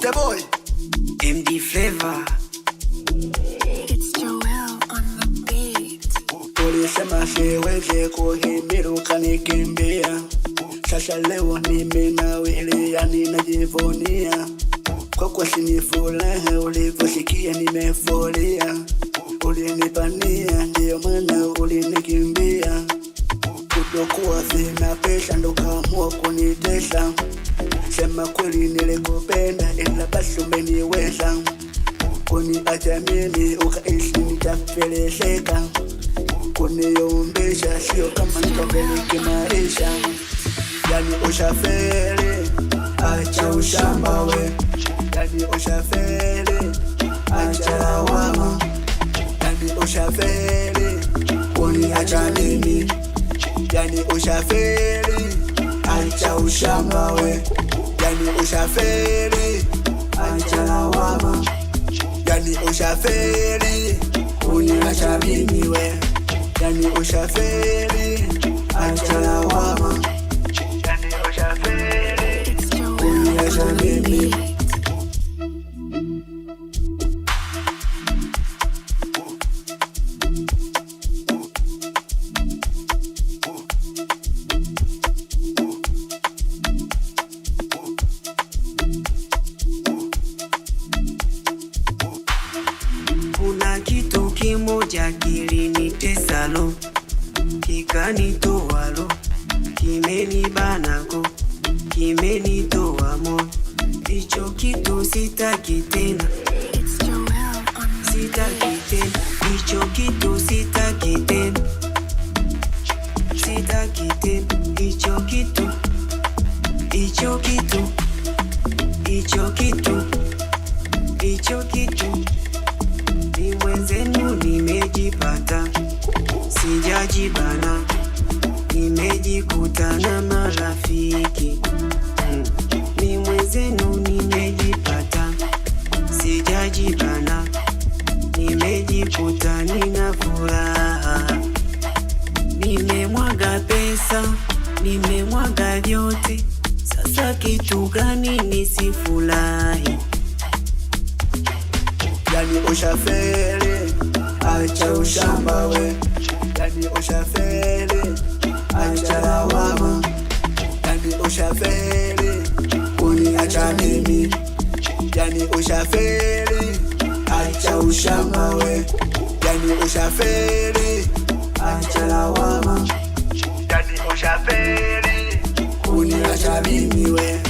the boy MD Flavor. It's Joel on the beat. Ulisema siwezi kuhimili nikimbia. Sasa leo nimenawili ninajivunia. Kwa kuwa sini furaha ulivyosikia nimefolia. Ulinipania ndio maana ulinikimbia. Kutokuwa sina pesa ndo kaamua kunitesa. Sema kweli nilikupenda ila basi umeniweza. Kuniacha mimi ukaishi nitafelesheka. Kuniombesha sio kama nitapeleke maisha. Yani ushafeli, acha ushamba we. Yani ushafeli, acha lawama. Yani ushafeli, kuniacha mimi. Yani ushafeli, acha ushamba we. Yani ushafeli, acha lawama. Yani ushafeli, kuniacha mimi we. Yani ushafeli, acha lawama. Yani ushafeli, kuniacha mimi. Kuna kitu kimoja kilinitesalo, kikanitoalo, kimenibanako, kimenitoa moyo. Hicho kitu sitaki tena, It's Joel on the sitaki tena. Hicho kitu sitaki tena, sitaki tena. Hicho kitu, hicho kitu, hicho kitu, hicho kitu. Ni mwenzenu nimejipata, sijajibana, nimejikuta na marafiki. Ni mwenzenu nimejipata, sijajibana, nimejikuta nina furaha. Nimemwaga pesa, nimemwaga vyote, sasa kitu gani nisifurahi? Yani ushafeli, acha ushamba we. Yani ushafeli, acha lawama. Yani ushafeli, kuniacha mimi. Yani ushafeli, acha ushamba we. Yani ushafeli, acha lawama. Yani ushafeli, kuniacha mimi we.